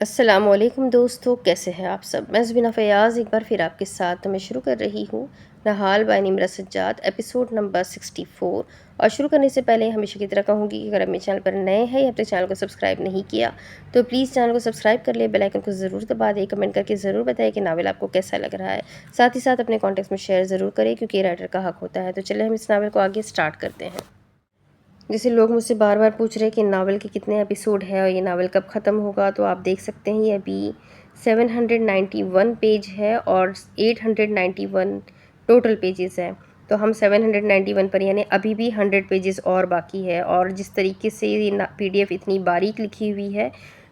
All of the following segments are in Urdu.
السلام علیکم دوستو، کیسے ہیں آپ سب؟ میں زبینہ فیاض ایک بار پھر آپ کے ساتھ میں شروع کر رہی ہوں Nihal by Nimra Sajjad episode number 64۔ اور شروع کرنے سے پہلے ہمیشہ کی طرح کہوں گی کہ اگر آپ میرے چینل پر نئے ہیں یا اپنے چینل کو سبسکرائب نہیں کیا تو پلیز چینل کو سبسکرائب کر لیں، بیل آئیکن کو ضرور دبا دیں، کمنٹ کر کے ضرور بتائیں کہ ناول آپ کو کیسا لگ رہا ہے، ساتھ ہی ساتھ اپنے کانٹیکٹس میں شیئر ضرور کریں کیونکہ رائٹر کا حق ہوتا ہے۔ تو چلیں ہم اس ناول کو آگے سٹارٹ کرتے ہیں۔ جیسے لوگ مجھ سے بار بار پوچھ رہے ہیں کہ ناول کے کتنے ایپیسوڈ ہے اور یہ ناول کب ختم ہوگا، تو آپ دیکھ سکتے ہیں یہ ابھی 791 پیج ہے اور 891 ٹوٹل پیجز ہیں۔ تو ہم 791 پر یعنی ابھی بھی 100 پیجز اور باقی ہے، اور جس طریقے سے یہ PDF اتنی باریک لکھی ہوئی ہے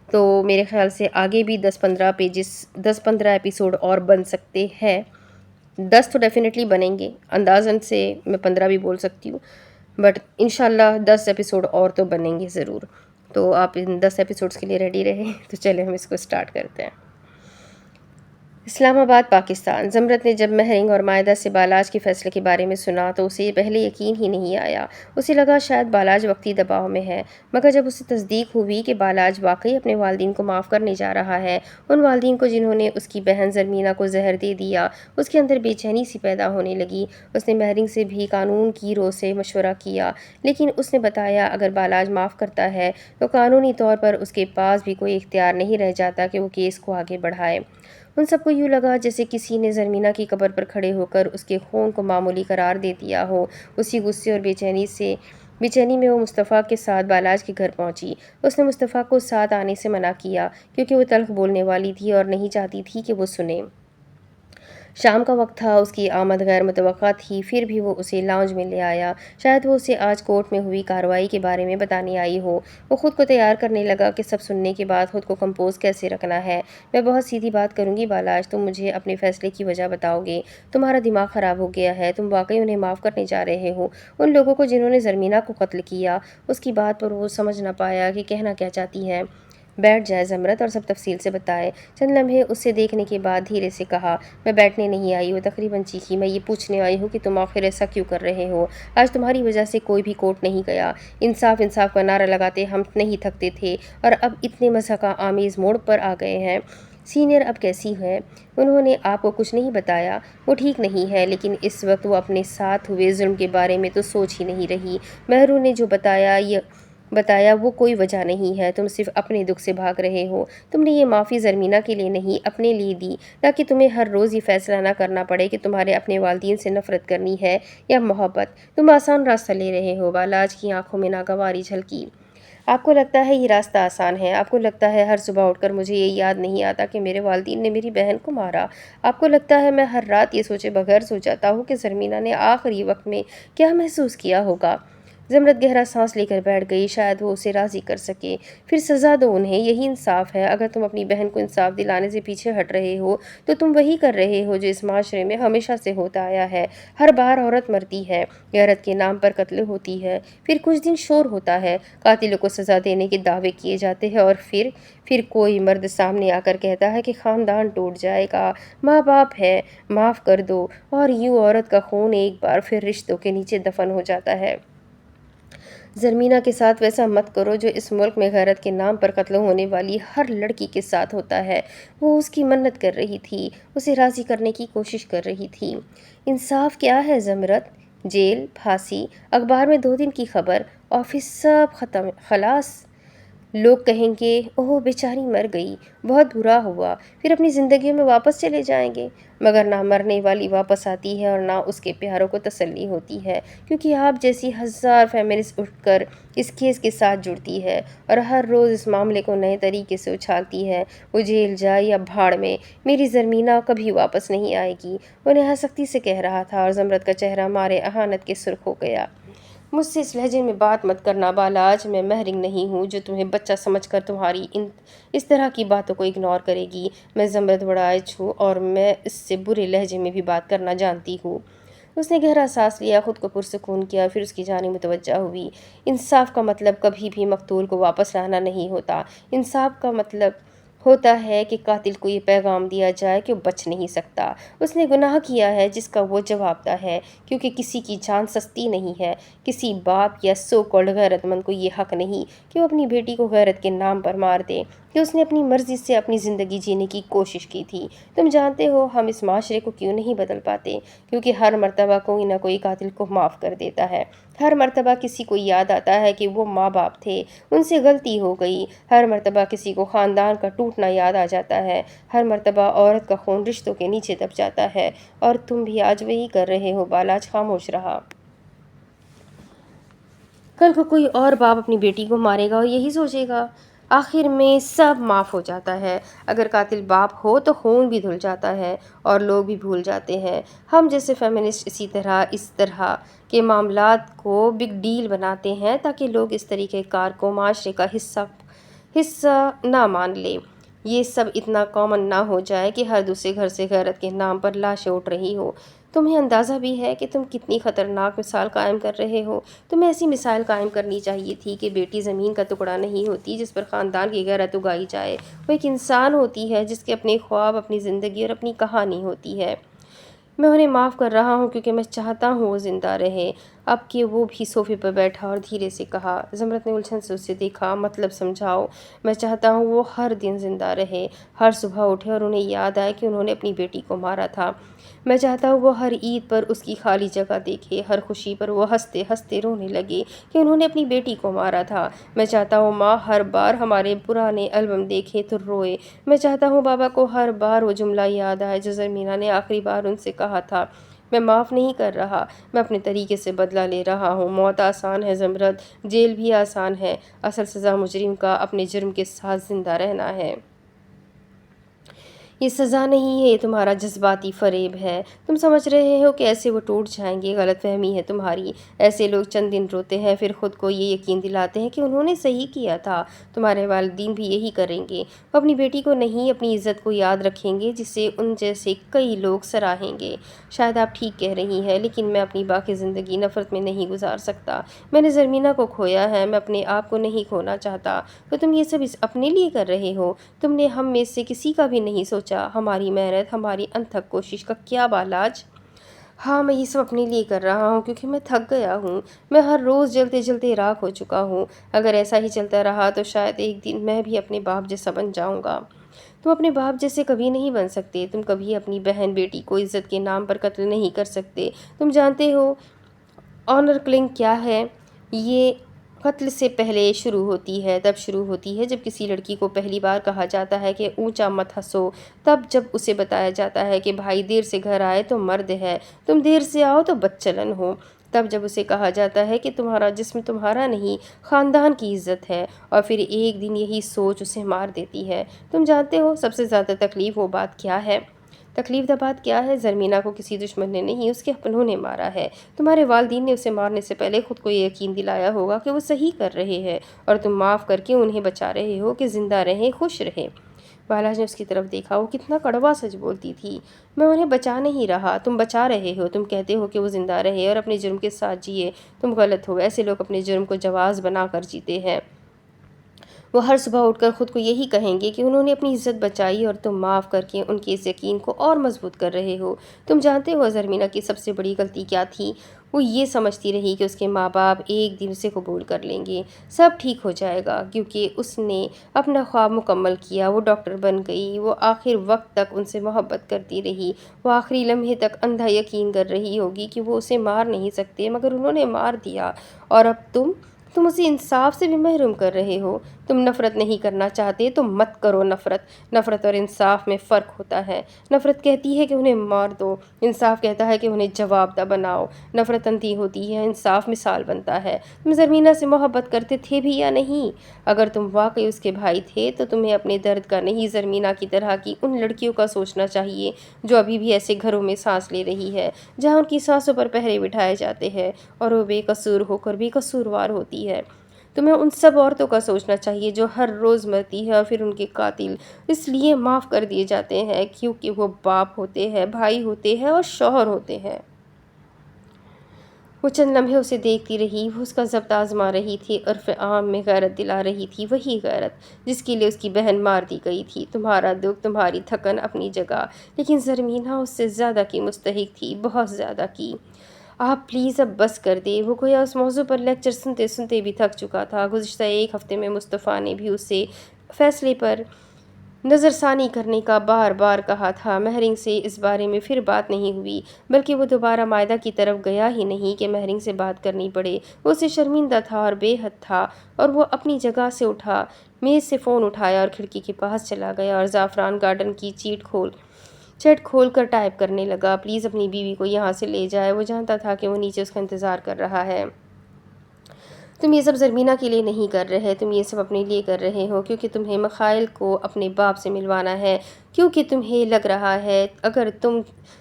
تو میرے خیال سے آگے بھی 10-15 ایپیسوڈ اور بن سکتے ہیں۔ 10 تو ڈیفینیٹلی بنیں گے، اندازاً سے میں 15 بھی بول سکتی ہوں، بٹ انشاءاللہ 10 ایپیسوڈ اور تو بنیں گے ضرور۔ تو آپ ان 10 ایپیسوڈز کے لیے ریڈی رہیں۔ تو چلیں ہم اس کو سٹارٹ کرتے ہیں۔ اسلام آباد، پاکستان۔ زمرت نے جب مہرنگ اور مائدہ سے بالاج کے فیصلے کے بارے میں سنا تو اسے پہلے یقین ہی نہیں آیا۔ اسے لگا شاید بالاج وقتی دباؤ میں ہے، مگر جب اسے تصدیق ہوئی کہ بالاج واقعی اپنے والدین کو معاف کرنے جا رہا ہے، ان والدین کو جنہوں نے اس کی بہن زرمینہ کو زہر دے دیا، اس کے اندر بے چینی سی پیدا ہونے لگی۔ اس نے مہرنگ سے بھی قانون کی رو سے مشورہ کیا، لیکن اس نے بتایا اگر بالاج معاف کرتا ہے تو قانونی طور پر اس کے پاس بھی کوئی اختیار نہیں رہ جاتا کہ وہ کیس کو آگے بڑھائے۔ ان سب کو یوں لگا جیسے کسی نے زرمینہ کی قبر پر کھڑے ہو کر اس کے خون کو معمولی قرار دے دیا ہو۔ اسی غصے اور بے چینی میں وہ مصطفیٰ کے ساتھ بالاج کے گھر پہنچی۔ اس نے مصطفیٰ کو ساتھ آنے سے منع کیا کیونکہ وہ تلخ بولنے والی تھی اور نہیں چاہتی تھی کہ وہ سنے۔ شام کا وقت تھا، اس کی آمد غیر متوقع تھی، پھر بھی وہ اسے لاؤنج میں لے آیا۔ شاید وہ اسے آج کورٹ میں ہوئی کارروائی کے بارے میں بتانے آئی ہو۔ وہ خود کو تیار کرنے لگا کہ سب سننے کے بعد خود کو کمپوز کیسے رکھنا ہے۔ میں بہت سیدھی بات کروں گی بالاج، تم مجھے اپنے فیصلے کی وجہ بتاؤ گے؟ تمہارا دماغ خراب ہو گیا ہے؟ تم واقعی انہیں معاف کرنے جا رہے ہو؟ ان لوگوں کو جنہوں نے زرمینہ کو قتل کیا؟ اس کی بات پر وہ سمجھ نہ پایا کہ کہنا کیا چاہتی ہے۔ بیٹھ جائے زمرت اور سب تفصیل سے بتائے۔ چند لمحے اسے دیکھنے کے بعد دھیرے سے کہا، میں بیٹھنے نہیں آئی ہوں، تقریباً چیخی، میں یہ پوچھنے آئی ہوں کہ تم آخر ایسا کیوں کر رہے ہو؟ آج تمہاری وجہ سے کوئی بھی کورٹ نہیں گیا۔ انصاف انصاف کا نعرہ لگاتے ہم نہیں تھکتے تھے اور اب اتنے مضحکہ آمیز موڑ پر آ گئے ہیں۔ سینئر اب کیسی ہے؟ انہوں نے آپ کو کچھ نہیں بتایا؟ وہ ٹھیک نہیں ہے، لیکن اس وقت وہ اپنے ساتھ ہوئے ظلم کے بارے میں تو سوچ ہی نہیں رہی۔ مہرو نے جو بتایا وہ کوئی وجہ نہیں ہے، تم صرف اپنے دکھ سے بھاگ رہے ہو۔ تم نے یہ معافی زرمینہ کے لیے نہیں اپنے لیے دی، تاکہ تمہیں ہر روز یہ فیصلہ نہ کرنا پڑے کہ تمہارے اپنے والدین سے نفرت کرنی ہے یا محبت۔ تم آسان راستہ لے رہے ہو۔ بالاج کی آنکھوں میں ناگواری جھلکی۔ آپ کو لگتا ہے یہ راستہ آسان ہے؟ آپ کو لگتا ہے ہر صبح اٹھ کر مجھے یہ یاد نہیں آتا کہ میرے والدین نے میری بہن کو مارا؟ آپ کو لگتا ہے میں ہر رات یہ سوچے بغیر سو جاتا ہوں کہ زرمینہ نے آخری وقت میں کیا محسوس کیا ہوگا؟ زمرت گہرا سانس لے کر بیٹھ گئی، شاید وہ اسے راضی کر سکے۔ پھر سزا دو انہیں، یہی انصاف ہے۔ اگر تم اپنی بہن کو انصاف دلانے سے پیچھے ہٹ رہے ہو تو تم وہی کر رہے ہو جو اس معاشرے میں ہمیشہ سے ہوتا آیا ہے۔ ہر بار عورت مرتی ہے، غیرت کے نام پر قتل ہوتی ہے، پھر کچھ دن شور ہوتا ہے، قاتلوں کو سزا دینے کے دعوے کیے جاتے ہیں اور پھر کوئی مرد سامنے آ کر کہتا ہے کہ خاندان ٹوٹ جائے گا، ماں باپ ہے، معاف کر دو، اور یوں عورت کا خون ایک بار پھر رشتوں کے نیچے دفن ہو جاتا ہے۔ زرمینہ کے ساتھ ویسا مت کرو جو اس ملک میں غیرت کے نام پر قتل ہونے والی ہر لڑکی کے ساتھ ہوتا ہے۔ وہ اس کی منت کر رہی تھی، اسے راضی کرنے کی کوشش کر رہی تھی۔ انصاف کیا ہے زمرت؟ جیل، پھانسی، اخبار میں 2 دن کی خبر، آفس سب ختم، خلاص۔ لوگ کہیں گے اوہ بیچاری مر گئی، بہت برا ہوا، پھر اپنی زندگیوں میں واپس چلے جائیں گے۔ مگر نہ مرنے والی واپس آتی ہے اور نہ اس کے پیاروں کو تسلی ہوتی ہے، کیونکہ آپ جیسی ہزار فیمنسٹ اٹھ کر اس کیس کے ساتھ جڑتی ہے اور ہر روز اس معاملے کو نئے طریقے سے اچھالتی ہے۔ وہ جیل جائے یا بھاڑ میں، میری زرمینہ کبھی واپس نہیں آئے گی، وہ نہایت سختی سے کہہ رہا تھا، اور زمرت کا چہرہ مارے اہانت کے سرخ ہو گیا۔ مجھ سے اس لہجے میں بات مت کرنا بالاج، میں مہرنگ نہیں ہوں جو تمہیں بچہ سمجھ کر تمہاری اس طرح کی باتوں کو اگنور کرے گی۔ میں زمرت وڑائچ ہوں اور میں اس سے برے لہجے میں بھی بات کرنا جانتی ہوں۔ اس نے گہرا سانس لیا، خود کو پرسکون کیا، پھر اس کی جانب متوجہ ہوئی۔ انصاف کا مطلب کبھی بھی مقتول کو واپس لانا نہیں ہوتا۔ انصاف کا مطلب ہوتا ہے کہ قاتل کو یہ پیغام دیا جائے کہ وہ بچ نہیں سکتا۔ اس نے گناہ کیا ہے جس کا وہ جواب دہ ہے، کیونکہ کسی کی جان سستی نہیں ہے۔ کسی باپ یا سو کالڈ غیرت مند کو یہ حق نہیں کہ وہ اپنی بیٹی کو غیرت کے نام پر مار دے۔ کہ اس نے اپنی مرضی سے اپنی زندگی جینے کی کوشش کی تھی۔ تم جانتے ہو ہم اس معاشرے کو کیوں نہیں بدل پاتے، کیونکہ ہر مرتبہ کوئی نہ کوئی قاتل کو معاف کر دیتا ہے۔ ہر مرتبہ کسی کو یاد آتا ہے کہ وہ ماں باپ تھے، ان سے غلطی ہو گئی۔ ہر مرتبہ کسی کو خاندان کا ٹوٹنا یاد آ جاتا ہے۔ ہر مرتبہ عورت کا خون رشتوں کے نیچے دب جاتا ہے، اور تم بھی آج وہی کر رہے ہو۔ بالاج خاموش رہا۔ کل کو کوئی اور باپ اپنی بیٹی کو مارے گا اور یہی سوچے گا۔ آخر میں سب معاف ہو جاتا ہے۔ اگر قاتل باپ ہو تو خون بھی دھل جاتا ہے اور لوگ بھی بھول جاتے ہیں۔ ہم جیسے فیمنسٹ اس طرح کے معاملات کو بگ ڈیل بناتے ہیں تاکہ لوگ اس طریقہ کار کو معاشرے کا حصہ نہ مان لیں۔ یہ سب اتنا کامن نہ ہو جائے کہ ہر دوسرے گھر سے غیرت کے نام پر لاشیں اٹھ رہی ہو۔ تمہیں اندازہ بھی ہے کہ تم کتنی خطرناک مثال قائم کر رہے ہو؟ تمہیں ایسی مثال قائم کرنی چاہیے تھی کہ بیٹی زمین کا ٹکڑا نہیں ہوتی جس پر خاندان کی غیرت اگائی جائے۔ وہ ایک انسان ہوتی ہے جس کے اپنے خواب، اپنی زندگی اور اپنی کہانی ہوتی ہے۔ میں انہیں معاف کر رہا ہوں کیونکہ میں چاہتا ہوں وہ زندہ رہے۔ اب کہ وہ بھی صوفے پر بیٹھا اور دھیرے سے کہا۔ زمرد نے الجھن سے اسے دیکھا۔ مطلب سمجھاؤ۔ میں چاہتا ہوں وہ ہر دن زندہ رہے، ہر صبح اٹھے اور انہیں یاد آئے کہ انہوں نے اپنی بیٹی کو مارا تھا۔ میں چاہتا ہوں وہ ہر عید پر اس کی خالی جگہ دیکھے، ہر خوشی پر وہ ہنستے ہنستے رونے لگے کہ انہوں نے اپنی بیٹی کو مارا تھا۔ میں چاہتا ہوں ماں ہر بار ہمارے پرانے البم دیکھے تو روئے۔ میں چاہتا ہوں بابا کو ہر بار وہ جملہ یاد آئے جو زرمینہ نے آخری بار ان سے کہا تھا، میں معاف نہیں کر رہا، میں اپنے طریقے سے بدلہ لے رہا ہوں۔ موت آسان ہے زمرد، جیل بھی آسان ہے، اصل سزا مجرم کا اپنے جرم کے ساتھ زندہ رہنا ہے۔ یہ سزا نہیں ہے، یہ تمہارا جذباتی فریب ہے۔ تم سمجھ رہے ہو کہ ایسے وہ ٹوٹ جائیں گے، غلط فہمی ہے تمہاری۔ ایسے لوگ چند دن روتے ہیں، پھر خود کو یہ یقین دلاتے ہیں کہ انہوں نے صحیح کیا تھا۔ تمہارے والدین بھی یہی کریں گے۔ وہ اپنی بیٹی کو نہیں، اپنی عزت کو یاد رکھیں گے جسے ان جیسے کئی لوگ سراہیں گے۔ شاید آپ ٹھیک کہہ رہی ہیں، لیکن میں اپنی باقی زندگی نفرت میں نہیں گزار سکتا۔ میں نے زرمینہ کو کھویا ہے، میں اپنے آپ کو نہیں کھونا چاہتا۔ تو تم یہ سب اپنے لیے کر رہے ہو؟ تم نے ہم میں سے کسی کا بھی نہیں سوچا، ہماری محنت، ہماری انتھک کوشش کا کیا بالاج؟ ہاں، میں یہ سب اپنے لیے کر رہا ہوں کیونکہ میں تھک گیا ہوں۔ میں ہر روز جلتے جلتے راکھ ہو چکا ہوں۔ اگر ایسا ہی چلتا رہا تو شاید ایک دن میں بھی اپنے باپ جیسا بن جاؤں گا۔ تم اپنے باپ جیسے کبھی نہیں بن سکتے۔ تم کبھی اپنی بہن بیٹی کو عزت کے نام پر قتل نہیں کر سکتے۔ تم جانتے ہو آنر کلنگ کیا ہے؟ یہ قتل سے پہلے شروع ہوتی ہے، تب شروع ہوتی ہے جب کسی لڑکی کو پہلی بار کہا جاتا ہے کہ اونچا مت ہنسو، تب جب اسے بتایا جاتا ہے کہ بھائی دیر سے گھر آئے تو مرد ہے، تم دیر سے آؤ تو بدچلن ہو، تب جب اسے کہا جاتا ہے کہ تمہارا جسم تمہارا نہیں، خاندان کی عزت ہے، اور پھر ایک دن یہی سوچ اسے مار دیتی ہے۔ تم جانتے ہو سب سے زیادہ تکلیف وہ بات کیا ہے؟ تکلیف دہ بات کیا ہے؟ زرمینہ کو کسی دشمن نے نہیں، اس کے اپنوں نے مارا ہے۔ تمہارے والدین نے اسے مارنے سے پہلے خود کو یہ یقین دلایا ہوگا کہ وہ صحیح کر رہے ہیں، اور تم معاف کر کے انہیں بچا رہے ہو کہ زندہ رہیں، خوش رہیں۔ بالاج نے اس کی طرف دیکھا۔ وہ کتنا کڑوا سچ بولتی تھی۔ میں انہیں بچا نہیں رہا، تم بچا رہے ہو۔ تم کہتے ہو کہ وہ زندہ رہے اور اپنے جرم کے ساتھ جیے۔ تم غلط ہو۔ ایسے لوگ اپنے جرم کو جواز بنا کر جیتے ہیں۔ وہ ہر صبح اٹھ کر خود کو یہی کہیں گے کہ انہوں نے اپنی عزت بچائی، اور تم معاف کر کے ان کے اس یقین کو اور مضبوط کر رہے ہو۔ تم جانتے ہو زرمینہ کی سب سے بڑی غلطی کیا تھی؟ وہ یہ سمجھتی رہی کہ اس کے ماں باپ ایک دن اسے قبول کر لیں گے، سب ٹھیک ہو جائے گا، کیونکہ اس نے اپنا خواب مکمل کیا۔ وہ ڈاکٹر بن گئی، وہ آخر وقت تک ان سے محبت کرتی رہی، وہ آخری لمحے تک اندھا یقین کر رہی ہوگی کہ وہ اسے مار نہیں سکتے، مگر انہوں نے مار دیا۔ اور اب تم اسے انصاف سے بھی محروم کر رہے ہو۔ تم نفرت نہیں کرنا چاہتے تو مت کرو نفرت۔ نفرت اور انصاف میں فرق ہوتا ہے۔ نفرت کہتی ہے کہ انہیں مار دو، انصاف کہتا ہے کہ انہیں جواب دہ بناؤ۔ نفرت اندھی ہوتی ہے، انصاف مثال بنتا ہے۔ تم زرمینہ سے محبت کرتے تھے بھی یا نہیں؟ اگر تم واقعی اس کے بھائی تھے تو تمہیں اپنے درد کا نہیں، زرمینہ کی طرح کی ان لڑکیوں کا سوچنا چاہیے جو ابھی بھی ایسے گھروں میں سانس لے رہی ہے جہاں ان کی سانسوں پر پہرے بٹھائے جاتے ہیں اور وہ بے قصور ہو کر بھی قصوروار ہوتی ہے۔ تمہیں ان سب عورتوں کا سوچنا چاہیے جو ہر روز مرتی ہے اور پھر ان کے قاتل اس لیے معاف کر دیے جاتے ہیں کیونکہ وہ باپ ہوتے ہیں، بھائی ہوتے ہیں اور شوہر ہوتے ہیں۔ وہ چند لمحے اسے دیکھتی رہی۔ وہ اس کا ضبط آزما رہی تھی، عرف عام میں غیرت دلا رہی تھی، وہی غیرت جس کے لیے اس کی بہن مار دی گئی تھی۔ تمہارا دکھ، تمہاری تھکن اپنی جگہ، لیکن زرمینہ اس سے زیادہ کی مستحق تھی، بہت زیادہ کی۔ آپ پلیز اب بس کر دیں۔ وہ گویا اس موضوع پر لیکچر سنتے سنتے بھی تھک چکا تھا۔ گزشتہ ایک ہفتے میں مصطفیٰ نے بھی اسے فیصلے پر نظر ثانی کرنے کا بار بار کہا تھا۔ مہرنگ سے اس بارے میں پھر بات نہیں ہوئی، بلکہ وہ دوبارہ مائدہ کی طرف گیا ہی نہیں کہ مہرنگ سے بات کرنی پڑے۔ وہ اسے شرمندہ تھا اور بے حد تھا، اور وہ اپنی جگہ سے اٹھا، میز سے فون اٹھایا اور کھڑکی کے پاس چلا گیا اور زعفران گارڈن کی چیٹ کھول کر ٹائپ کرنے لگا۔ پلیز اپنی بیوی کو یہاں سے لے جائے، وہ جانتا تھا کہ وہ نیچے اس کا انتظار کر رہا ہے۔ تم یہ سب زرمینہ کے لیے نہیں کر رہے، تم یہ سب اپنے لیے کر رہے ہو، کیونکہ تمہیں مخائل کو اپنے باپ سے ملوانا ہے، کیونکہ تمہیں لگ رہا ہے اگر تم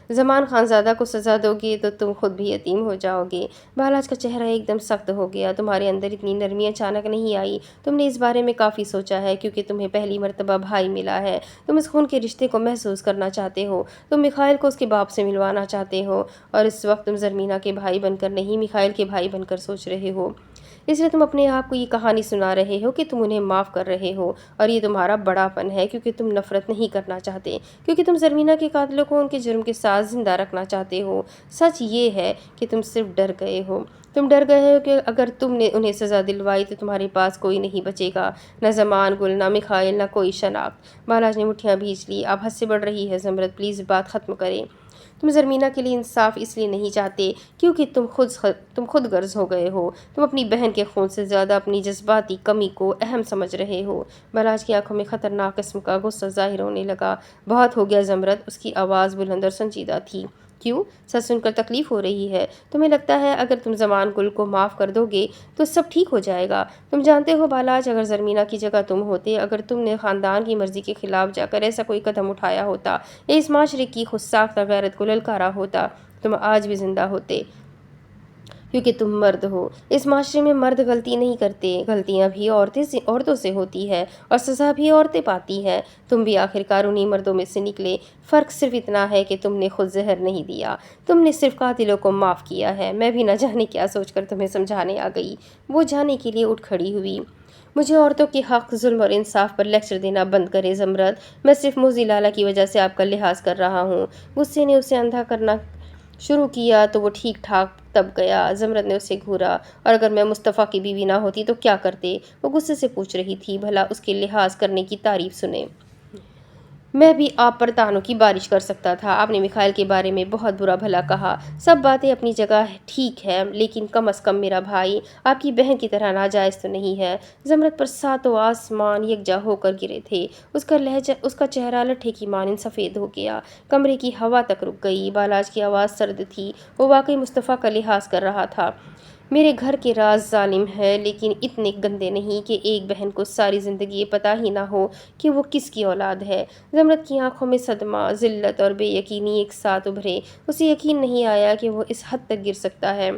زمان خان زادہ کو سزا دو گے تو تم خود بھی یتیم ہو جاؤ گے۔ بالاج کا چہرہ ایک دم سخت ہو گیا۔ تمہارے اندر اتنی نرمی اچانک نہیں آئی، تم نے اس بارے میں کافی سوچا ہے، کیونکہ تمہیں پہلی مرتبہ بھائی ملا ہے، تم اس خون کے رشتے کو محسوس کرنا چاہتے ہو، تم مخائل کو اس کے باپ سے ملوانا چاہتے ہو، اور اس وقت تم زرمینہ کے بھائی بن کر نہیں، مخائل کے بھائی بن کر سوچ رہے ہو۔ اس لیے تم اپنے آپ کو یہ کہانی سنا رہے ہو کہ تم انہیں معاف کر رہے ہو، اور یہ تمہارا بڑا پن ہے، کیونکہ تم نفرت نہیں کرنا چاہتے، کیونکہ تم زرمینہ کے قاتلوں کو ان کے جرم کے ساتھ زندہ رکھنا چاہتے ہو۔ سچ یہ ہے کہ تم صرف ڈر گئے ہو، تم ڈر گئے ہو کہ اگر تم نے انہیں سزا دلوائی تو تمہارے پاس کوئی نہیں بچے گا، نہ زمان گل، نہ مخائل، نہ کوئی شناخت۔ بالاج نے مٹھیاں بھیج لی۔ اب حد سے بڑھ رہی ہے زمرد، پلیز بات ختم کریں۔ تم زرمینہ کے لیے انصاف اس لیے نہیں چاہتے کیونکہ تم خود غرض ہو گئے ہو، تم اپنی بہن کے خون سے زیادہ اپنی جذباتی کمی کو اہم سمجھ رہے ہو۔ بالاج کی آنکھوں میں خطرناک قسم کا غصہ ظاہر ہونے لگا۔ بہت ہو گیا زمرد، اس کی آواز بلند اور سنجیدہ تھی۔ کیوں؟ سچ سن کر تکلیف ہو رہی ہے؟ تمہیں لگتا ہے اگر تم زمان گل کو معاف کر دو گے تو سب ٹھیک ہو جائے گا؟ تم جانتے ہو بالاج، اگر زرمینہ کی جگہ تم ہوتے، اگر تم نے خاندان کی مرضی کے خلاف جا کر ایسا کوئی قدم اٹھایا ہوتا یا اس معاشرے کی خود ساختہ غیرت کو للکارا ہوتا، تم آج بھی زندہ ہوتے، کیونکہ تم مرد ہو۔ اس معاشرے میں مرد غلطی نہیں کرتے، غلطیاں بھی عورتوں سے ہوتی ہے اور سزا بھی عورتیں پاتی ہیں۔ تم بھی آخرکار انہی مردوں میں سے نکلے، فرق صرف اتنا ہے کہ تم نے خود زہر نہیں دیا، تم نے صرف قاتلوں کو معاف کیا ہے۔ میں بھی نہ جانے کیا سوچ کر تمہیں سمجھانے آ گئی۔ وہ جانے کے لیے اٹھ کھڑی ہوئی۔ مجھے عورتوں کے حق، ظلم اور انصاف پر لیکچر دینا بند کریں زمرد، میں صرف موزی لالا کی وجہ سے آپ کا لحاظ کر رہا ہوں۔ غصے نے اسے اندھا کرنا شروع کیا تو وہ ٹھیک ٹھاک تب گیا۔ زمرد نے اسے گھورا۔ اور اگر میں مصطفیٰ کی بیوی نہ ہوتی تو کیا کرتے؟ وہ غصے سے پوچھ رہی تھی۔ بھلا اس کے لحاظ کرنے کی تعریف سنیں۔ میں بھی آپ پر طعنوں کی بارش کر سکتا تھا۔ آپ نے مخائل کے بارے میں بہت برا بھلا کہا۔ سب باتیں اپنی جگہ ٹھیک ہے، لیکن کم از کم میرا بھائی آپ کی بہن کی طرح ناجائز تو نہیں ہے۔ زمرد پر ساتوں آسمان یکجا ہو کر گرے تھے۔ اس کا چہرہ لٹھے کی مانند سفید ہو گیا۔ کمرے کی ہوا تک رک گئی۔ بالاج کی آواز سرد تھی۔ وہ واقعی مصطفیٰ کا لحاظ کر رہا تھا۔ میرے گھر کے راز ظالم ہے، لیکن اتنے گندے نہیں کہ ایک بہن کو ساری زندگی یہ پتہ ہی نہ ہو کہ وہ کس کی اولاد ہے۔ زمرد کی آنکھوں میں صدمہ، ذلت اور بے یقینی ایک ساتھ ابھرے۔ اسے یقین نہیں آیا کہ وہ اس حد تک گر سکتا ہے۔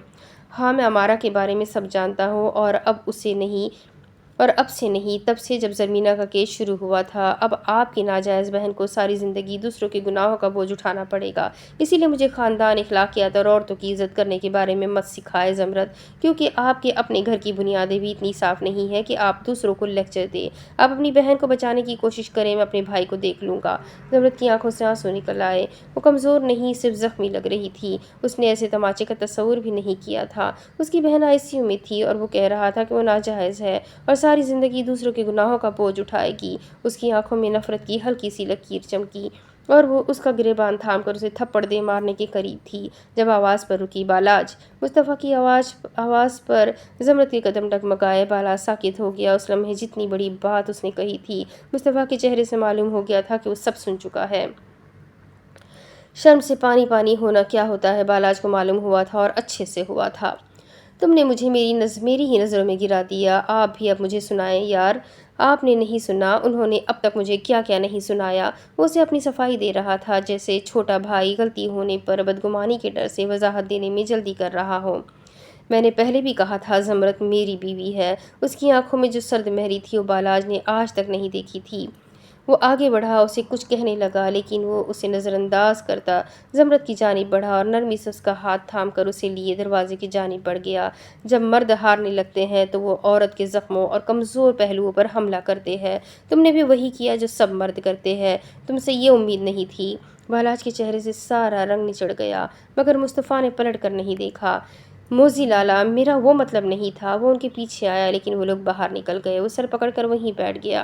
ہاں، میں امارہ کے بارے میں سب جانتا ہوں، اور اب سے نہیں، تب سے جب زرمینہ کا کیس شروع ہوا تھا۔ اب آپ کی ناجائز بہن کو ساری زندگی دوسروں کے گناہوں کا بوجھ اٹھانا پڑے گا۔ اسی لیے مجھے خاندان، اخلاقیات اور عورتوں کی عزت کرنے کے بارے میں مت سکھائے زمرد، کیونکہ آپ کے اپنے گھر کی بنیادیں بھی اتنی صاف نہیں ہیں کہ آپ دوسروں کو لیکچر دیں۔ آپ اپنی بہن کو بچانے کی کوشش کریں، میں اپنے بھائی کو دیکھ لوں گا۔ زمرد کی آنکھوں سے آنسو نکل آئے۔ وہ کمزور نہیں، صرف زخمی لگ رہی تھی۔ اس نے ایسے تماچے کا تصور بھی نہیں کیا تھا۔ اس کی بہن ICU میں تھی اور وہ کہہ رہا تھا کہ وہ ناجائز ہے اور ساری زندگی دوسروں کے گناہوں کا بوجھ اٹھائے گی۔ اس کی آنکھوں میں نفرت کی ہلکی سی لکیر چمکی اور وہ اس کا گریبان تھام کر اسے تھپڑ دے مارنے کے قریب تھی جب آواز پر رکی۔ بالاج! مصطفیٰ کی آواز پر زمرد کے قدم ڈگمگائے۔ بالاج ساکت ہو گیا۔ اس لمحے جتنی بڑی بات اس نے کہی تھی، مصطفیٰ کے چہرے سے معلوم ہو گیا تھا کہ وہ سب سن چکا ہے۔ شرم سے پانی پانی ہونا کیا ہوتا ہے بالاج کو معلوم ہوا تھا، اور اچھے سے ہوا تھا۔ تم نے مجھے میری ہی نظروں میں گرا دیا۔ آپ بھی اب مجھے سنائیں یار۔ آپ نے نہیں سنا، انہوں نے اب تک مجھے کیا کیا نہیں سنایا۔ وہ اسے اپنی صفائی دے رہا تھا، جیسے چھوٹا بھائی غلطی ہونے پر بدگمانی کے ڈر سے وضاحت دینے میں جلدی کر رہا ہو۔ میں نے پہلے بھی کہا تھا زمرد میری بیوی ہے۔ اس کی آنکھوں میں جو سرد مہری تھی وہ بالاج نے آج تک نہیں دیکھی تھی۔ وہ آگے بڑھا، اسے کچھ کہنے لگا، لیکن وہ اسے نظر انداز کرتا زمرد کی جانب بڑھا اور نرمی سے اس کا ہاتھ تھام کر اسے لیے دروازے کی جانب بڑھ گیا۔ جب مرد ہارنے لگتے ہیں تو وہ عورت کے زخموں اور کمزور پہلوؤں پر حملہ کرتے ہیں۔ تم نے بھی وہی کیا جو سب مرد کرتے ہیں۔ تم سے یہ امید نہیں تھی۔ بالاج کے چہرے سے سارا رنگ نچڑ گیا، مگر مصطفیٰ نے پلٹ کر نہیں دیکھا۔ موزی لالا، میرا وہ مطلب نہیں تھا۔ وہ ان کے پیچھے آیا، لیکن وہ لوگ باہر نکل گئے۔ وہ سر پکڑ کر وہیں بیٹھ گیا۔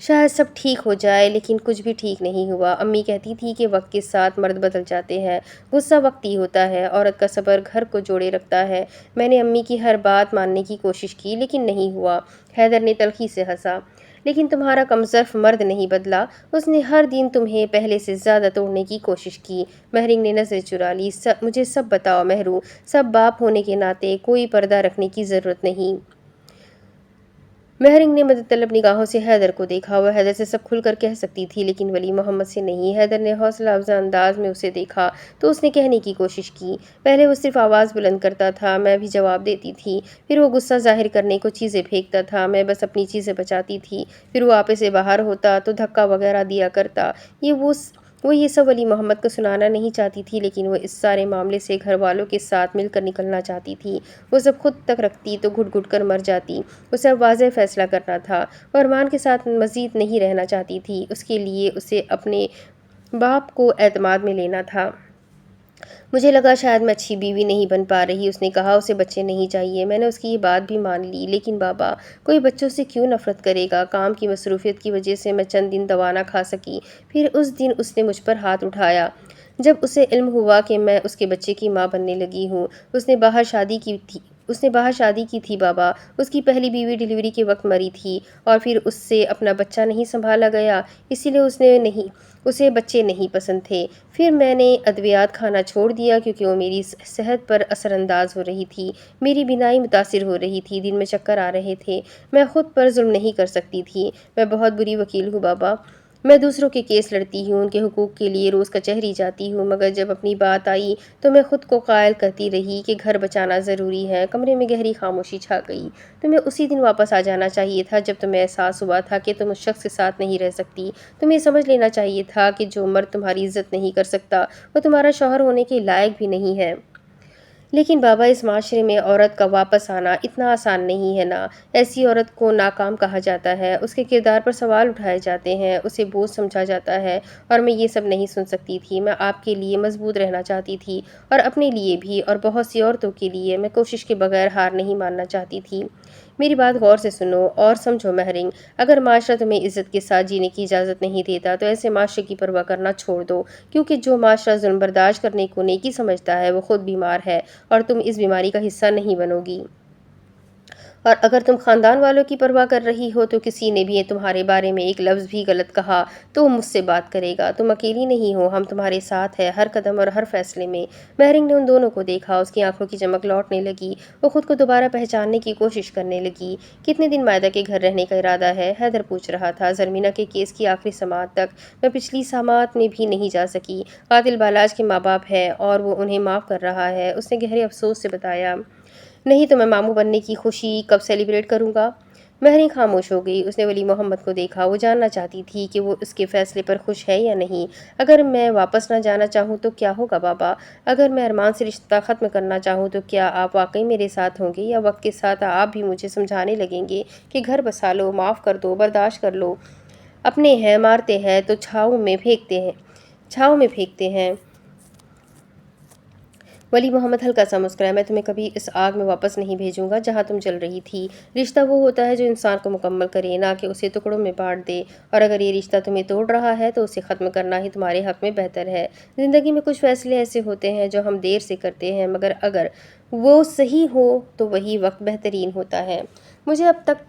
شاید سب ٹھیک ہو جائے، لیکن کچھ بھی ٹھیک نہیں ہوا۔ امی کہتی تھی کہ وقت کے ساتھ مرد بدل جاتے ہیں، غصہ وقتی ہوتا ہے، عورت کا صبر گھر کو جوڑے رکھتا ہے۔ میں نے امی کی ہر بات ماننے کی کوشش کی، لیکن نہیں ہوا۔ حیدر نے تلخی سے ہنسا۔ لیکن تمہارا کمظرف مرد نہیں بدلا، اس نے ہر دن تمہیں پہلے سے زیادہ توڑنے کی کوشش کی۔ مہرنگ نے نظر چرا لی۔ مجھے سب بتاؤ مہرو، سب باپ ہونے کے ناطے کوئی پردہ رکھنے کی ضرورت نہیں۔ مہرنگ نے مدد طلب نگاہوں سے حیدر کو دیکھا۔ وہ حیدر سے سب کھل کر کہہ سکتی تھی، لیکن ولی محمد سے نہیں۔ حیدر نے حوصلہ افزا انداز میں اسے دیکھا تو اس نے کہنے کی کوشش کی۔ پہلے وہ صرف آواز بلند کرتا تھا، میں بھی جواب دیتی تھی۔ پھر وہ غصہ ظاہر کرنے کو چیزیں پھینکتا تھا، میں بس اپنی چیزیں بچاتی تھی۔ پھر وہ آپے سے باہر ہوتا تو دھکا وغیرہ دیا کرتا۔ وہ یہ سب ولی محمد کو سنانا نہیں چاہتی تھی، لیکن وہ اس سارے معاملے سے گھر والوں کے ساتھ مل کر نکلنا چاہتی تھی۔ وہ سب خود تک رکھتی تو گھٹ گھٹ کر مر جاتی۔ اسے اب واضح فیصلہ کرنا تھا۔ وہ ارمان کے ساتھ مزید نہیں رہنا چاہتی تھی۔ اس کے لیے اسے اپنے باپ کو اعتماد میں لینا تھا۔ مجھے لگا شاید میں اچھی بیوی نہیں بن پا رہی۔ اس نے کہا اسے بچے نہیں چاہیے۔ میں نے اس کی یہ بات بھی مان لی، لیکن بابا کوئی بچوں سے کیوں نفرت کرے گا؟ کام کی مصروفیت کی وجہ سے میں چند دن دوا نہ کھا سکی۔ پھر اس دن اس نے مجھ پر ہاتھ اٹھایا جب اسے علم ہوا کہ میں اس کے بچے کی ماں بننے لگی ہوں۔ اس نے باہر شادی کی تھی بابا۔ اس کی پہلی بیوی ڈیلیوری کے وقت مری تھی اور پھر اس سے اپنا بچہ نہیں سنبھالا گیا، اسی لیے اسے بچے نہیں پسند تھے۔ پھر میں نے ادویات کھانا چھوڑ دیا کیونکہ وہ میری صحت پر اثر انداز ہو رہی تھی۔ میری بینائی متاثر ہو رہی تھی، دن میں چکر آ رہے تھے۔ میں خود پر ظلم نہیں کر سکتی تھی۔ میں بہت بری وکیل ہوں بابا۔ میں دوسروں کے کیس لڑتی ہوں، ان کے حقوق کے لیے روز کچہری جاتی ہوں، مگر جب اپنی بات آئی تو میں خود کو قائل کرتی رہی کہ گھر بچانا ضروری ہے۔ کمرے میں گہری خاموشی چھا گئی۔ تمہیں اسی دن واپس آ جانا چاہیے تھا جب تمہیں احساس ہوا تھا کہ تم اس شخص کے ساتھ نہیں رہ سکتی۔ تمہیں سمجھ لینا چاہیے تھا کہ جو مرد تمہاری عزت نہیں کر سکتا وہ تمہارا شوہر ہونے کے لائق بھی نہیں ہے۔ لیکن بابا اس معاشرے میں عورت کا واپس آنا اتنا آسان نہیں ہے نا۔ ایسی عورت کو ناکام کہا جاتا ہے، اس کے کردار پر سوال اٹھائے جاتے ہیں، اسے بوجھ سمجھا جاتا ہے، اور میں یہ سب نہیں سن سکتی تھی۔ میں آپ کے لیے مضبوط رہنا چاہتی تھی اور اپنے لیے بھی، اور بہت سی عورتوں کے لیے۔ میں کوشش کے بغیر ہار نہیں ماننا چاہتی تھی۔ میری بات غور سے سنو اور سمجھو مہرنگ، اگر معاشرہ تمہیں عزت کے ساتھ جینے کی اجازت نہیں دیتا تو ایسے معاشرے کی پرواہ کرنا چھوڑ دو، کیونکہ جو معاشرہ ظلم برداشت کرنے کو نیکی سمجھتا ہے وہ خود بیمار ہے اور تم اس بیماری کا حصہ نہیں بنو گی۔ اور اگر تم خاندان والوں کی پرواہ کر رہی ہو تو کسی نے بھی تمہارے بارے میں ایک لفظ بھی غلط کہا تو وہ مجھ سے بات کرے گا۔ تم اکیلی نہیں ہو، ہم تمہارے ساتھ ہیں ہر قدم اور ہر فیصلے میں۔ مہرنگ نے ان دونوں کو دیکھا، اس کی آنکھوں کی چمک لوٹنے لگی۔ وہ خود کو دوبارہ پہچاننے کی کوشش کرنے لگی۔ کتنے دن مائدہ کے گھر رہنے کا ارادہ ہے؟ حیدر پوچھ رہا تھا۔ زرمینہ کے کیس کی آخری سماعت تک۔ میں پچھلی سماعت میں بھی نہیں جا سکی۔ قاتل بالاج کے ماں باپ ہیں اور وہ انہیں معاف کر رہا ہے، اس نے گہرے افسوس سے بتایا۔ نہیں تو میں ماموں بننے کی خوشی کب سیلیبریٹ کروں گا؟ مہرنگ خاموش ہو گئی۔ اس نے ولی محمد کو دیکھا۔ وہ جاننا چاہتی تھی کہ وہ اس کے فیصلے پر خوش ہے یا نہیں۔ اگر میں واپس نہ جانا چاہوں تو کیا ہوگا بابا؟ اگر میں ارمان سے رشتہ ختم کرنا چاہوں تو کیا آپ واقعی میرے ساتھ ہوں گے، یا وقت کے ساتھ آپ بھی مجھے سمجھانے لگیں گے کہ گھر بسا لو، معاف کر دو، برداشت کر لو؟ اپنے ہیں مارتے ہیں تو چھاؤں میں پھینکتے ہیں۔ ولی محمد ہلکا سا مسکرایا۔ میں تمہیں کبھی اس آگ میں واپس نہیں بھیجوں گا جہاں تم جل رہی تھی۔ رشتہ وہ ہوتا ہے جو انسان کو مکمل کرے، نہ کہ اسے ٹکڑوں میں بانٹ دے، اور اگر یہ رشتہ تمہیں توڑ رہا ہے تو اسے ختم کرنا ہی تمہارے حق میں بہتر ہے۔ زندگی میں کچھ فیصلے ایسے ہوتے ہیں جو ہم دیر سے کرتے ہیں، مگر اگر وہ صحیح ہو تو وہی وقت بہترین ہوتا ہے۔ مجھے اب تک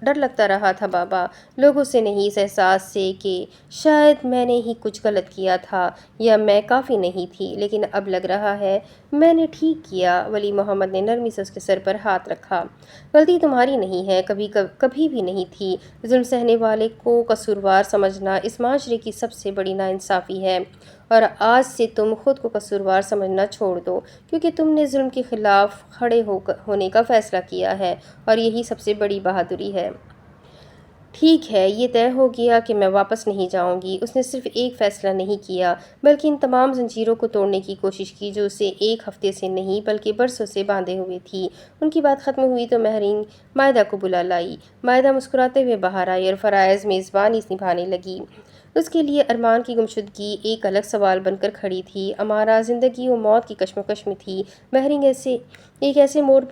ڈر لگتا رہا تھا بابا، لوگوں سے نہیں، اس احساس سے کہ شاید میں نے ہی کچھ غلط کیا تھا یا میں کافی نہیں تھی، لیکن اب لگ رہا ہے میں نے ٹھیک کیا۔ ولی محمد نے نرمی سے اس کے سر پر ہاتھ رکھا۔ غلطی تمہاری نہیں ہے، کبھی بھی نہیں تھی۔ ظلم سہنے والے کو قصوروار سمجھنا اس معاشرے کی سب سے بڑی ناانصافی ہے، اور آج سے تم خود کو قصوروار سمجھنا چھوڑ دو، کیونکہ تم نے ظلم کے خلاف کھڑے ہونے کا فیصلہ کیا ہے، اور یہی سب سے بڑی بہادری ہے۔ ٹھیک ہے، یہ طے ہو گیا کہ میں واپس نہیں جاؤں گی۔ اس نے صرف ایک فیصلہ نہیں کیا بلکہ ان تمام زنجیروں کو توڑنے کی کوشش کی جو اسے ایک ہفتے سے نہیں بلکہ برسوں سے باندھے ہوئے تھی۔ ان کی بات ختم ہوئی تو مہرنگ مائدہ کو بلا لائی۔ مائدہ مسکراتے ہوئے باہر آئی اور فرائض میزبانی نبھانے لگی۔ اس کے لیے ارمان کی گمشدگی ایک الگ سوال بن کر کھڑی تھی۔ امارہ زندگی و موت کی کشمکش میں تھی۔ مہرنگ ایک ایسے موڑ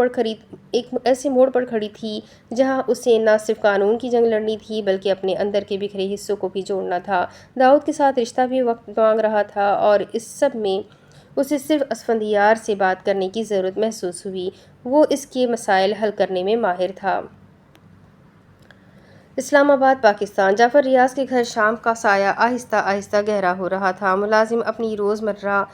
پر کھڑی تھی جہاں اسے نہ صرف قانون کی جنگ لڑنی تھی بلکہ اپنے اندر کے بکھرے حصوں کو بھی جوڑنا تھا۔ داؤد کے ساتھ رشتہ بھی وقت مانگ رہا تھا اور اس سب میں اسے صرف اسفندیار سے بات کرنے کی ضرورت محسوس ہوئی۔ وہ اس کے مسائل حل کرنے میں ماہر تھا۔ اسلام آباد، پاکستان۔ جعفر ریاض کے گھر شام کا سایہ آہستہ آہستہ گہرا ہو رہا تھا۔ ملازم اپنی روزمرہ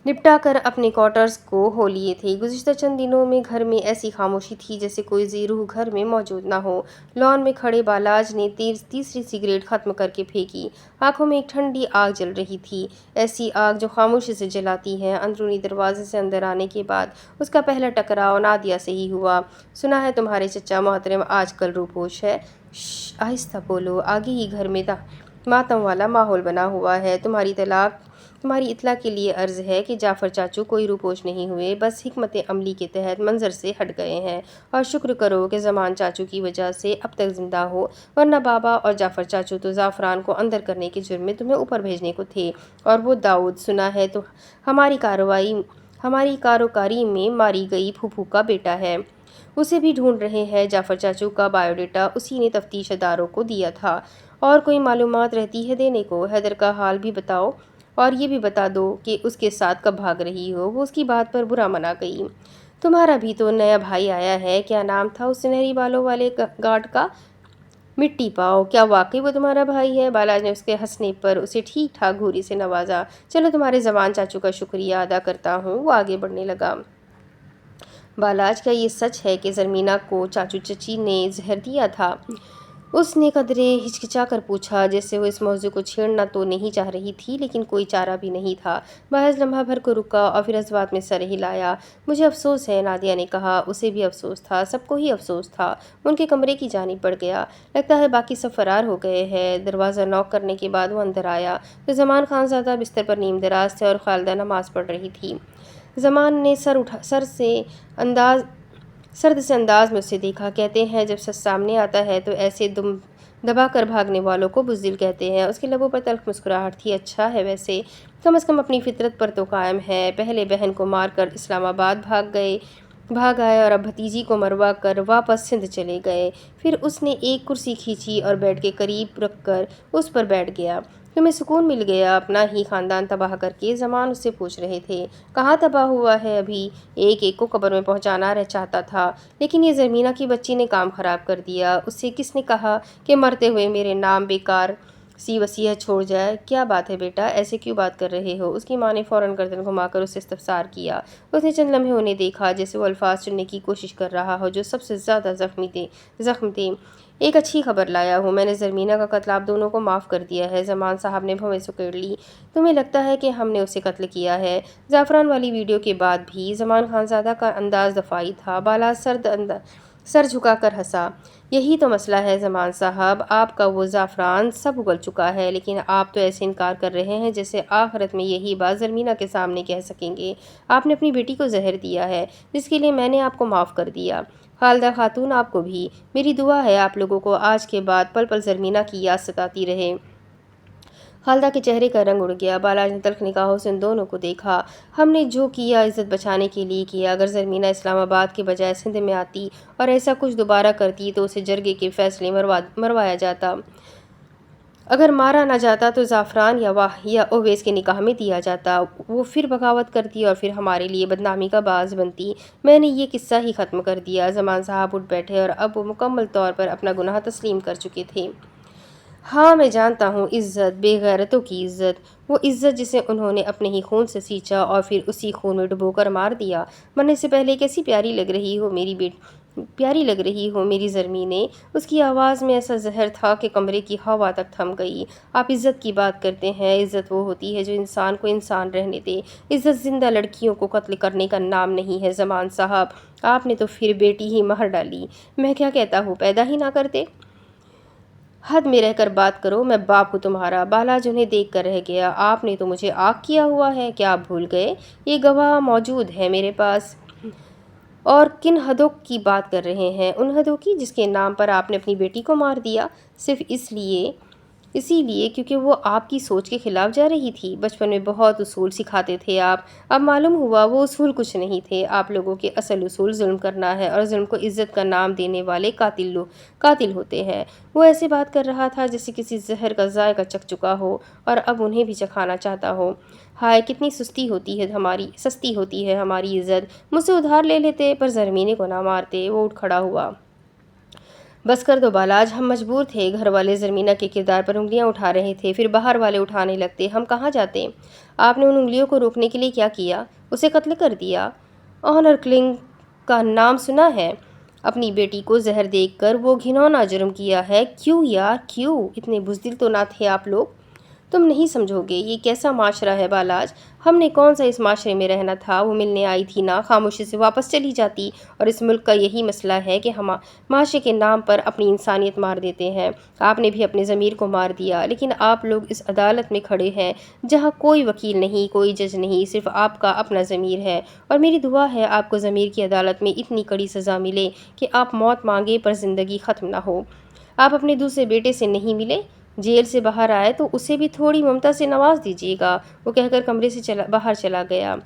نپٹا کر اپنے کوارٹرز کو ہو لیے تھے۔ گزشتہ چند دنوں میں گھر میں ایسی خاموشی تھی جیسے کوئی ذی روح گھر میں موجود نہ ہو۔ لان میں کھڑے بالاج نے تیسری سگریٹ ختم کر کے پھینکی۔ آنکھوں میں ایک ٹھنڈی آگ جل رہی تھی، ایسی آگ جو خاموشی سے جلاتی ہے۔ اندرونی دروازے سے اندر آنے کے بعد اس کا پہلا ٹکراؤ نادیہ سے ہی ہوا۔ سنا ہے تمہارے چچا محترم آج کل روپوش ہے؟ شش، آہستہ بولو، آگے ہی گھر میں ماتم والا ماحول بنا ہوا ہے۔ تمہاری اطلاع کے لیے عرض ہے کہ جعفر چاچو کوئی روپوش نہیں ہوئے، بس حکمت عملی کے تحت منظر سے ہٹ گئے ہیں، اور شکر کرو کہ زمان چاچو کی وجہ سے اب تک زندہ ہو، ورنہ بابا اور جعفر چاچو تو زعفران کو اندر کرنے کے جرم میں تمہیں اوپر بھیجنے کو تھے۔ اور وہ داؤد، سنا ہے تو ہماری کاروکاری میں ماری گئی پھوپھو کا بیٹا ہے، اسے بھی ڈھونڈ رہے ہیں۔ جعفر چاچو کا بائیو ڈیٹا اسی نے تفتیش اداروں کو دیا تھا۔ اور کوئی معلومات رہتی ہے دینے کو؟ حیدر کا حال بھی بتاؤ، اور یہ بھی بتا دو کہ اس کے ساتھ کب بھاگ رہی ہو۔ وہ اس کی بات پر برا منا گئی۔ تمہارا بھی تو نیا بھائی آیا ہے، کیا نام تھا اس سنہری بالوں والے گارڈ کا؟ مٹی پاؤ، کیا واقعی وہ تمہارا بھائی ہے؟ بالاج نے اس کے ہنسنے پر اسے ٹھیک ٹھاک گھوری سے نوازا۔ چلو تمہارے زمان چاچو کا شکریہ ادا کرتا ہوں۔ وہ آگے بڑھنے لگا۔ بالاج، کیا یہ سچ ہے کہ زرمینا کو چاچو چچی نے زہر دیا تھا؟ اس نے قدرے ہچکچا کر پوچھا، جیسے وہ اس موضوع کو چھیڑنا تو نہیں چاہ رہی تھی لیکن کوئی چارہ بھی نہیں تھا۔ محض لمحہ بھر کو رکا اور پھر اس بات میں سر ہلایا۔ مجھے افسوس ہے، نادیہ نے کہا۔ اسے بھی افسوس تھا، سب کو ہی افسوس تھا۔ ان کے کمرے کی جانب بڑھ گیا۔ لگتا ہے باقی سب فرار ہو گئے ہیں۔ دروازہ نوک کرنے کے بعد وہ اندر آیا تو زمان خان زادہ بستر پر نیم دراز تھے اور خالدہ نماز پڑھ رہی تھی۔ زمان نے سرد سے انداز میں اسے دیکھا۔ کہتے ہیں جب سچ سامنے آتا ہے تو ایسے دبا کر بھاگنے والوں کو بزدل کہتے ہیں۔ اس کے لبوں پر تلخ مسکراہٹ تھی۔ اچھا ہے، ویسے کم از کم اپنی فطرت پر تو قائم ہے۔ پہلے بہن کو مار کر اسلام آباد بھاگ آئے اور اب بھتیجی کو مروا کر واپس سندھ چلے گئے۔ پھر اس نے ایک کرسی کھینچی اور بیڈ کے قریب رکھ کر اس پر بیٹھ گیا۔ تمہیں سکون مل گیا اپنا ہی خاندان تباہ کر کے؟ زمان اس سے پوچھ رہے تھے۔ کہاں تباہ ہوا ہے ابھی، ایک ایک کو قبر میں پہنچانا چاہتا تھا، لیکن یہ زرمینا کی بچی نے کام خراب کر دیا۔ اس سے کس نے کہا کہ مرتے ہوئے میرے نام بیکار سی وصیت چھوڑ جائے؟ کیا بات ہے بیٹا، ایسے کیوں بات کر رہے ہو؟ اس کی ماں نے فوراً گردن گھما کر اسے استفسار کیا۔ اس نے چند لمحے انہیں دیکھا، جیسے وہ الفاظ چننے کی کوشش کر رہا ہو جو سب سے زیادہ زخم تھے۔ ایک اچھی خبر لایا ہوں، میں نے زرمینا کا قتل آپ دونوں کو معاف کر دیا ہے۔ زمان صاحب نے بھویں سکیڑ لی۔ تمہیں لگتا ہے کہ ہم نے اسے قتل کیا ہے؟ زعفران والی ویڈیو کے بعد بھی زمان خان زادہ کا انداز دفاعی تھا۔ بالاج سر جھکا کر ہنسا۔ یہی تو مسئلہ ہے زمان صاحب، آپ کا وہ زعفران سب اگل چکا ہے، لیکن آپ تو ایسے انکار کر رہے ہیں جیسے آخرت میں یہی بات زرمینا کے سامنے کہہ سکیں گے۔ آپ نے اپنی بیٹی کو زہر دیا ہے، جس کے لیے میں نے آپ کو معاف کر دیا۔ خالدہ خاتون، آپ کو بھی میری دعا ہے آپ لوگوں کو آج کے بعد پل پل زرمینا کی یاد ستاتی رہے۔ خالدہ کے چہرے کا رنگ اڑ گیا۔ بالاج نے تلخ نگاہوں سے ان دونوں کو دیکھا۔ ہم نے جو کیا عزت بچانے کے لیے کیا۔ اگر زرمینا اسلام آباد کے بجائے سندھ میں آتی اور ایسا کچھ دوبارہ کرتی تو اسے جرگے کے فیصلے مروایا جاتا۔ اگر مارا نہ جاتا تو زعفران یا اویس کے نکاح میں دیا جاتا۔ وہ پھر بغاوت کرتی اور پھر ہمارے لیے بدنامی کا باعث بنتی۔ میں نے یہ قصہ ہی ختم کر دیا۔ زمان صاحب اٹھ بیٹھے اور اب وہ مکمل طور پر اپنا گناہ تسلیم کر چکے تھے۔ ہاں میں جانتا ہوں، عزت، بے غیرتوں کی عزت، وہ عزت جسے انہوں نے اپنے ہی خون سے سینچا اور پھر اسی خون میں ڈبو کر مار دیا۔ مرنے سے پہلے کیسی پیاری لگ رہی ہو میری زرمینے۔ اس کی آواز میں ایسا زہر تھا کہ کمرے کی ہوا تک تھم گئی۔ آپ عزت کی بات کرتے ہیں، عزت وہ ہوتی ہے جو انسان کو انسان رہنے دے۔ عزت زندہ لڑکیوں کو قتل کرنے کا نام نہیں ہے زمان صاحب۔ آپ نے تو پھر بیٹی ہی مار ڈالی۔ میں کیا کہتا ہوں، پیدا ہی نہ کرتے۔ حد میں رہ کر بات کرو، میں باپ ہوں تمہارا۔ بالاج انہیں دیکھ کر رہ گیا۔ آپ نے تو مجھے آگ کیا ہوا ہے، کیا آپ بھول گئے؟ یہ گواہ موجود ہے میرے پاس۔ اور کن حدوں کی بات کر رہے ہیں؟ ان حدوں کی جس کے نام پر آپ نے اپنی بیٹی کو مار دیا، صرف اس لیے اسی لیے کیونکہ وہ آپ کی سوچ کے خلاف جا رہی تھی۔ بچپن میں بہت اصول سکھاتے تھے آپ، اب معلوم ہوا وہ اصول کچھ نہیں تھے۔ آپ لوگوں کے اصل اصول ظلم کرنا ہے اور ظلم کو عزت کا نام دینے والے قاتل ہوتے ہیں۔ وہ ایسے بات کر رہا تھا جیسے کسی زہر کا ذائقہ چکھ چکا ہو اور اب انہیں بھی چکھانا چاہتا ہو۔ ہائے کتنی سستی ہوتی ہے ہماری عزت، مجھ سے ادھار لے لیتے پر زرمینے کو نہ مارتے۔ وہ اٹھ کھڑا ہوا۔ بس کر دو بالاج، ہم مجبور تھے۔ گھر والے زرمینہ کے کردار پر انگلیاں اٹھا رہے تھے، پھر باہر والے اٹھانے لگتے۔ ہم کہاں جاتے؟ آپ نے ان انگلیوں کو روکنے کے لیے کیا کیا؟ اسے قتل کر دیا۔ آنر کلنگ کا نام سنا ہے؟ اپنی بیٹی کو زہر دیکھ کر وہ گھناؤنا جرم کیا ہے۔ کیوں یار کیوں؟ اتنے بزدل تو نہ تھے آپ لوگ۔ تم نہیں سمجھو گے یہ کیسا معاشرہ ہے بالاج، ہم نے کون سا اس معاشرے میں رہنا تھا۔ وہ ملنے آئی تھی نا، خاموشی سے واپس چلی جاتی۔ اور اس ملک کا یہی مسئلہ ہے کہ ہم معاشرے کے نام پر اپنی انسانیت مار دیتے ہیں۔ آپ نے بھی اپنے ضمیر کو مار دیا، لیکن آپ لوگ اس عدالت میں کھڑے ہیں جہاں کوئی وکیل نہیں، کوئی جج نہیں، صرف آپ کا اپنا ضمیر ہے۔ اور میری دعا ہے آپ کو ضمیر کی عدالت میں اتنی کڑی سزا ملے کہ آپ موت مانگے پر زندگی ختم نہ ہو۔ آپ اپنے دوسرے بیٹے سے نہیں ملے؟ جیل سے باہر آئے تو اسے بھی تھوڑی ممتا سے نواز دیجیے گا۔ وہ کہہ کر کمرے سے باہر چلا گیا۔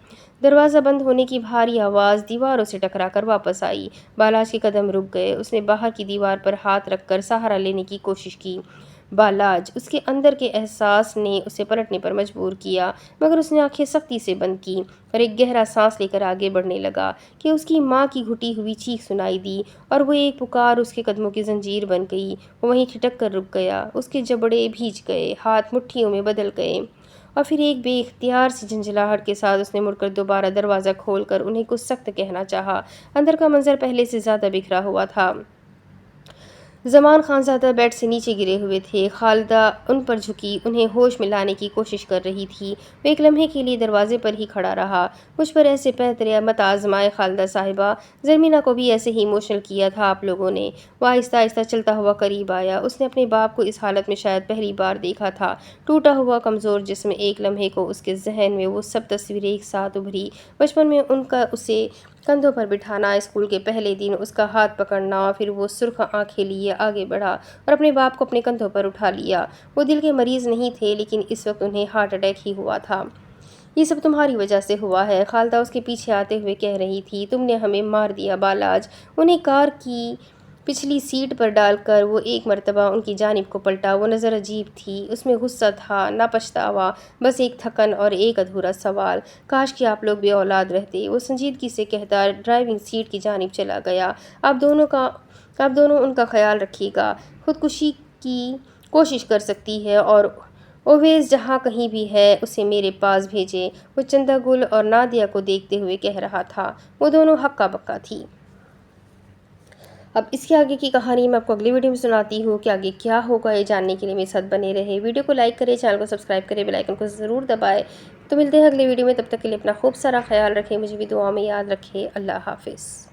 دروازہ بند ہونے کی بھاری آواز دیواروں سے ٹکرا کر واپس آئی۔ بالاج کے قدم رک گئے۔ اس نے باہر کی دیوار پر ہاتھ رکھ کر سہارا لینے کی کوشش کی۔ بالاج، اس کے اندر کے احساس نے اسے پلٹنے پر مجبور کیا، مگر اس نے آنکھیں سختی سے بند کی اور ایک گہرا سانس لے کر آگے بڑھنے لگا کہ اس کی ماں کی گھٹی ہوئی چیخ سنائی دی اور وہ ایک پکار اس کے قدموں کی زنجیر بن گئی۔ وہ وہیں ٹھٹک کر رک گیا۔ اس کے جبڑے بھیج گئے، ہاتھ مٹھیوں میں بدل گئے اور پھر ایک بے اختیار سی جھنجھلاہٹ کے ساتھ اس نے مڑ کر دوبارہ دروازہ کھول کر انہیں کچھ سخت کہنا چاہا۔ اندر کا منظر پہلے سے زیادہ بکھرا ہوا تھا۔ زمان خانزادہ بیڈ سے نیچے گرے ہوئے تھے۔ خالدہ ان پر جھکی انہیں ہوش میں لانے کی کوشش کر رہی تھی۔ وہ ایک لمحے کے لیے دروازے پر ہی کھڑا رہا۔ مجھ پر ایسے پیترے مت آزمائے خالدہ صاحبہ، زرمینہ کو بھی ایسے ہی ایموشنل کیا تھا آپ لوگوں نے۔ وہ آہستہ آہستہ چلتا ہوا قریب آیا۔ اس نے اپنے باپ کو اس حالت میں شاید پہلی بار دیکھا تھا۔ ٹوٹا ہوا کمزور جسم، ایک لمحے کو اس کے ذہن میں وہ سب تصویریں ایک ساتھ ابھری۔ بچپن میں ان کا اسے کندھوں پر بٹھانا، اسکول کے پہلے دن اس کا ہاتھ پکڑنا، پھر وہ سرخ آنکھیں لیے آگے بڑھا اور اپنے باپ کو اپنے کندھوں پر اٹھا لیا۔ وہ دل کے مریض نہیں تھے، لیکن اس وقت انہیں ہارٹ اٹیک ہی ہوا تھا۔ یہ سب تمہاری وجہ سے ہوا ہے، خالدہ اس کے پیچھے آتے ہوئے کہہ رہی تھی۔ تم نے ہمیں مار دیا بالاج۔ انہیں کار کی پچھلی سیٹ پر ڈال کر وہ ایک مرتبہ ان کی جانب کو پلٹا۔ وہ نظر عجیب تھی، اس میں غصہ تھا، نہ پچھتاوا، بس ایک تھکن اور ایک ادھورا سوال، کاش کہ آپ لوگ بے اولاد رہتے۔ وہ سنجیدگی سے کہتا ڈرائیونگ سیٹ کی جانب چلا گیا۔ آپ دونوں ان کا خیال رکھیے گا۔ خودکشی کی کوشش کر سکتی ہے اور اویس جہاں کہیں بھی ہے اسے میرے پاس بھیجیں۔ وہ چندہ گل اور نادیہ کو دیکھتے ہوئے کہہ رہا تھا۔ وہ دونوں ہکا بکا تھی۔ اب اس کے آگے کی کہانی میں آپ کو اگلی ویڈیو میں سناتی ہوں کہ آگے کیا ہوگا۔ یہ جاننے کے لیے میرے ساتھ بنے رہے۔ ویڈیو کو لائک کریں، چینل کو سبسکرائب کریں، بیل آئیکن کو ضرور دبائیں۔ تو ملتے ہیں اگلی ویڈیو میں، تب تک کے لیے اپنا خوب سارا خیال رکھیں، مجھے بھی دعا میں یاد رکھیں۔ اللہ حافظ۔